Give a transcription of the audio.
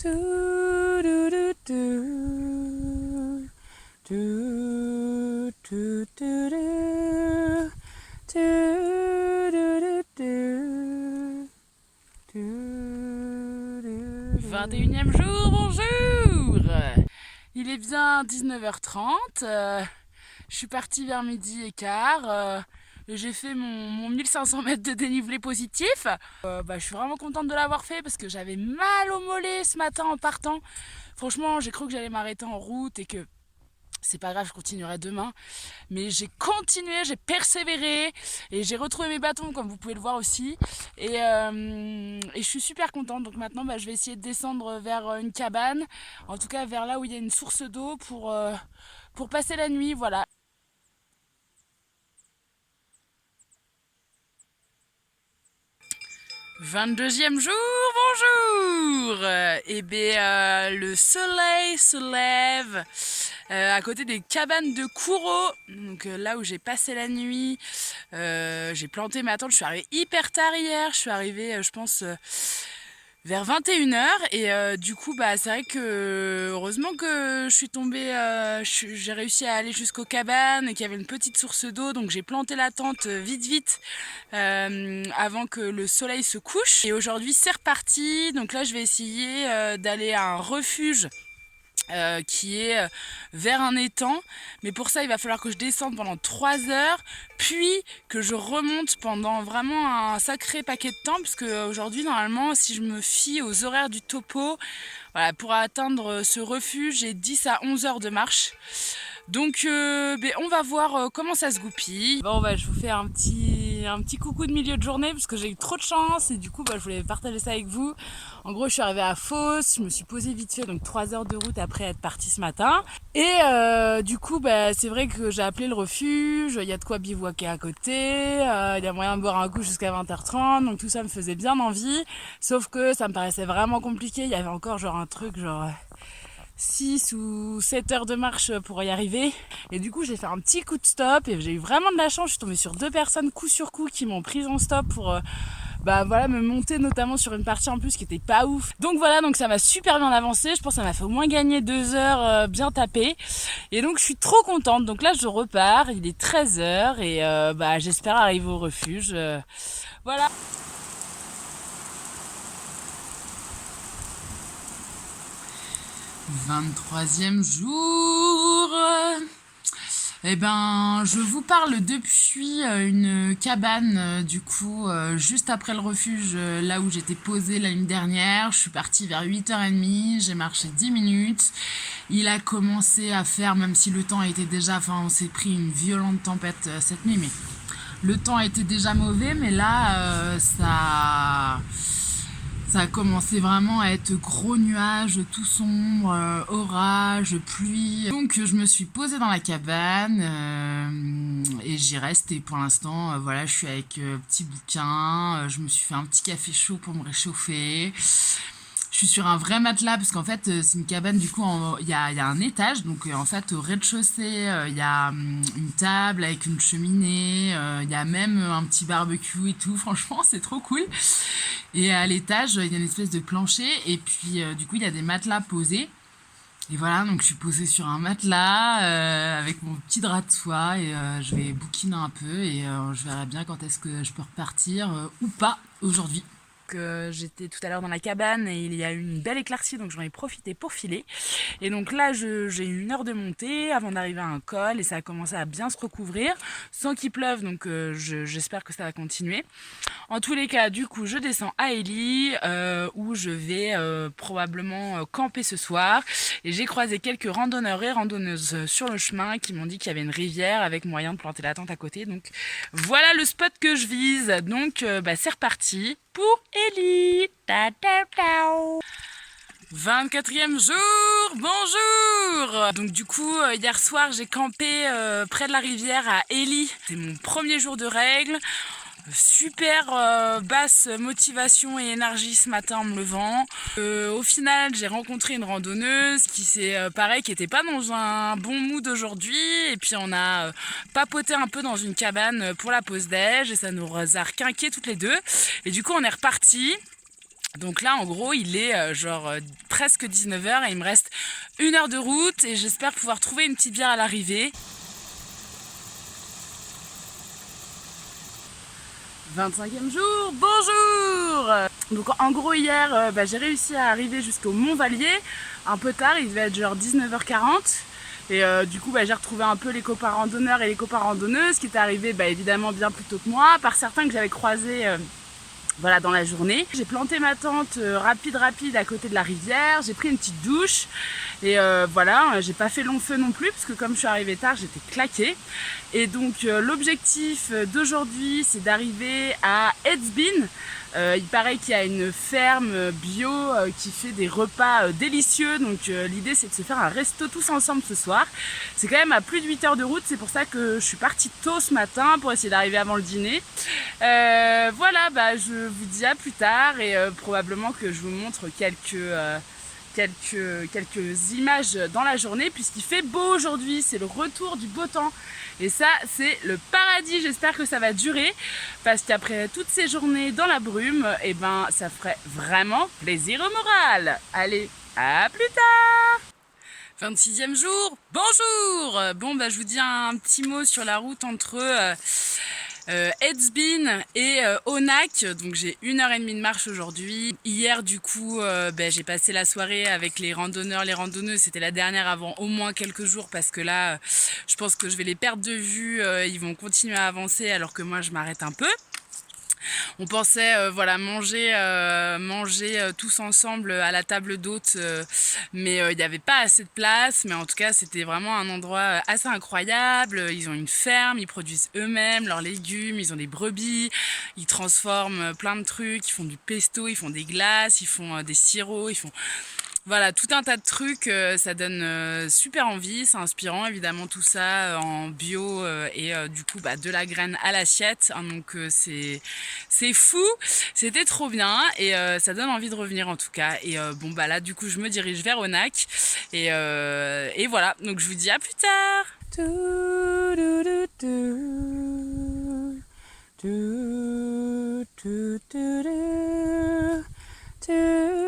21e jour, bonjour. Il est bien 19h30, je suis partie vers 12h15, j'ai fait mon 1500 mètres de dénivelé positif. Je suis vraiment contente de l'avoir fait parce que j'avais mal au mollet ce matin en partant. Franchement, j'ai cru que j'allais m'arrêter en route et que c'est pas grave, je continuerai demain. Mais j'ai continué, j'ai persévéré et j'ai retrouvé mes bâtons comme vous pouvez le voir aussi. Et je suis super contente. Donc maintenant, je vais essayer de descendre vers une cabane, en tout cas vers là où il y a une source d'eau pour passer la nuit. Voilà. 22e jour, bonjour. Le soleil se lève à côté des cabanes de Kouro, donc là où j'ai passé la nuit. J'ai planté ma tente, je suis arrivée hyper tard hier, je suis arrivée je pense vers 21h et du coup c'est vrai que heureusement que je suis tombée, j'ai réussi à aller jusqu'aux cabanes et qu'il y avait une petite source d'eau, donc j'ai planté la tente vite avant que le soleil se couche. Et aujourd'hui c'est reparti, donc là je vais essayer d'aller à un refuge qui est vers un étang, mais pour ça il va falloir que je descende pendant 3 heures, puis que je remonte pendant vraiment un sacré paquet de temps, parce que aujourd'hui normalement si je me fie aux horaires du topo, voilà, pour atteindre ce refuge j'ai 10 à 11 heures de marche. Donc on va voir comment ça se goupille. Je vous fais un petit coucou de milieu de journée parce que j'ai eu trop de chance et du coup je voulais partager ça avec vous. En gros je suis arrivée à Fos, je me suis posée vite fait, donc 3 heures de route après être partie ce matin. Et du coup c'est vrai que j'ai appelé le refuge, il y a de quoi bivouaquer à côté, il y a moyen de boire un coup jusqu'à 20h30, donc tout ça me faisait bien envie. Sauf que ça me paraissait vraiment compliqué, il y avait encore un truc 6 ou 7 heures de marche pour y arriver. Et du coup j'ai fait un petit coup de stop et j'ai eu vraiment de la chance, je suis tombée sur 2 personnes coup sur coup qui m'ont prise en stop pour me monter notamment sur une partie en plus qui était pas ouf. Donc donc ça m'a super bien avancé, je pense que ça m'a fait au moins gagner 2 heures bien tapées. Et donc je suis trop contente, donc là je repars, il est 13h et j'espère arriver au refuge. Voilà. 23e jour. Je vous parle depuis une cabane, juste après le refuge, là où j'étais posée l'année dernière. Je suis partie vers 8h30, j'ai marché 10 minutes. Il a commencé à faire, même si le temps était déjà, on s'est pris une violente tempête cette nuit, mais le temps était déjà mauvais, mais là, ça a commencé vraiment à être gros nuages, tout sombre, orage, pluie. Donc je me suis posée dans la cabane et j'y reste. Et pour l'instant, je suis avec petit bouquin. Je me suis fait un petit café chaud pour me réchauffer. Je suis sur un vrai matelas parce qu'en fait c'est une cabane, du coup il y a un étage, donc en fait au rez-de-chaussée il y a une table avec une cheminée, il y a même un petit barbecue et tout, franchement c'est trop cool. Et à l'étage il y a une espèce de plancher et puis du coup il y a des matelas posés. Et voilà, donc je suis posée sur un matelas avec mon petit drap de soie et je vais bouquiner un peu et je verrai bien quand est-ce que je peux repartir ou pas aujourd'hui. J'étais tout à l'heure dans la cabane et il y a eu une belle éclaircie, donc j'en ai profité pour filer. Et donc là j'ai eu 1 heure de montée avant d'arriver à un col et ça a commencé à bien se recouvrir sans qu'il pleuve, donc j'espère que ça va continuer. En tous les cas, du coup je descends à Élie où je vais probablement camper ce soir, et j'ai croisé quelques randonneurs et randonneuses sur le chemin qui m'ont dit qu'il y avait une rivière avec moyen de planter la tente à côté, donc voilà le spot que je vise. Donc c'est reparti pour Élie. 24e jour, bonjour. Donc du coup hier soir j'ai campé près de la rivière à Élie. C'est mon premier jour de règle. Super basse motivation et énergie ce matin en me levant. Au final j'ai rencontré une randonneuse qui était pas dans un bon mood aujourd'hui, et puis on a papoté un peu dans une cabane pour la pause déj et ça nous a requinqué toutes les deux, et du coup on est reparti. Donc là, en gros, il est presque 19h et il me reste 1 heure de route et j'espère pouvoir trouver une petite bière à l'arrivée. 25e jour, bonjour! Donc en gros hier, j'ai réussi à arriver jusqu'au Mont-Vallier, un peu tard, il devait être genre 19h40. Et du coup j'ai retrouvé un peu les copains randonneurs et les copains randonneuses qui étaient arrivés évidemment bien plus tôt que moi, par certains que j'avais croisés voilà, dans la journée. J'ai planté ma tente rapide à côté de la rivière, j'ai pris une petite douche et voilà, j'ai pas fait long feu non plus parce que comme je suis arrivée tard, j'étais claquée. Et donc l'objectif d'aujourd'hui, c'est d'arriver à Edsbyn. Il paraît qu'il y a une ferme bio qui fait des repas délicieux, donc l'idée c'est de se faire un resto tous ensemble ce soir. C'est quand même à plus de 8 heures de route, c'est pour ça que je suis partie tôt ce matin pour essayer d'arriver avant le dîner. Voilà, je vous dis à plus tard et probablement que je vous montre quelques images dans la journée puisqu'il fait beau aujourd'hui, c'est le retour du beau temps et ça c'est le paradis. J'espère que ça va durer parce qu'après toutes ces journées dans la brume, ça ferait vraiment plaisir au moral. Allez, à plus tard. 26e jour, bonjour. Bon je vous dis un petit mot sur la route entre Edsbyn et Honac, donc j'ai 1h30 de marche aujourd'hui. Hier du coup j'ai passé la soirée avec les randonneurs, les randonneuses, c'était la dernière avant au moins quelques jours parce que là je pense que je vais les perdre de vue, ils vont continuer à avancer alors que moi je m'arrête un peu. On pensait manger tous ensemble à la table d'hôtes, mais il n'y avait pas assez de place. Mais en tout cas, c'était vraiment un endroit assez incroyable. Ils ont une ferme, ils produisent eux-mêmes leurs légumes, ils ont des brebis, ils transforment plein de trucs, ils font du pesto, ils font des glaces, ils font des sirops, ils font... Voilà, tout un tas de trucs, ça donne super envie, c'est inspirant évidemment tout ça en bio et du coup de la graine à l'assiette, hein, donc c'est fou, c'était trop bien et ça donne envie de revenir en tout cas. Et là du coup je me dirige vers Honac et voilà, donc je vous dis à plus tard. Do